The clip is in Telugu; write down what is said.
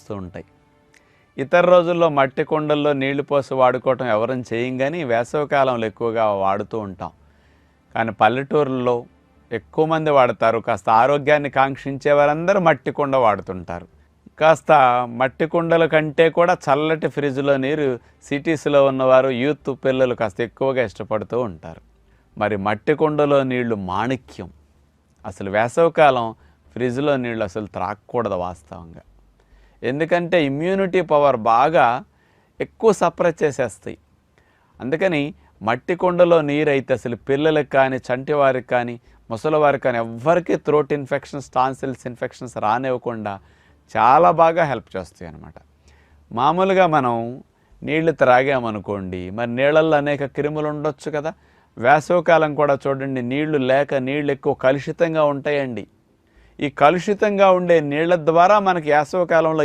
వస్తూ ఉంటాయి. ఇతర రోజుల్లో మట్టి కుండల్లో నీళ్లు పోసి వాడుకోవటం ఎవరం చేయం, కానీ వేసవికాలంలో ఎక్కువగా వాడుతూ ఉంటాం. కానీ పల్లెటూరుల్లో ఎక్కువ మంది వాడతారు. కాస్త ఆరోగ్యాన్ని కాంక్షించే వారందరూ మట్టి కుండ వాడుతుంటారు. కాస్త మట్టి కుండల కంటే కూడా చల్లటి ఫ్రిడ్జ్లో నీరు సిటీస్లో ఉన్నవారు, యూత్ పిల్లలు కాస్త ఎక్కువగా ఇష్టపడుతూ ఉంటారు. మరి మట్టి కుండలో నీళ్లు మాణిక్యం. అసలు వేసవికాలం ఫ్రిడ్జ్లో నీళ్ళు అసలు త్రాగకూడదు వాస్తవంగా. ఎందుకంటే ఇమ్యూనిటీ పవర్ బాగా ఎక్కువ సప్రెస్ చేసేస్తాయి. అందుకని మట్టి కుండలో నీరు అయితే అసలు పిల్లలకు కానీ, చంటి వారికి కానీ, ముసలివారికి కానీ ఎవ్వరికీ థ్రోట్ ఇన్ఫెక్షన్స్, టాన్సిల్స్ ఇన్ఫెక్షన్స్ రానివ్వకుండా చాలా బాగా హెల్ప్ చేస్తాయి అన్నమాట. మామూలుగా మనం నీళ్లు త్రాగామనుకోండి, మరి నీళ్ళల్లో అనేక క్రిములు ఉండొచ్చు కదా. వేసవికాలం కూడా చూడండి, నీళ్లు లేక నీళ్ళు ఎక్కువ కలుషితంగా ఉంటాయండి. ఈ కలుషితంగా ఉండే నీళ్ళ ద్వారా మనకి వేసవికాలంలో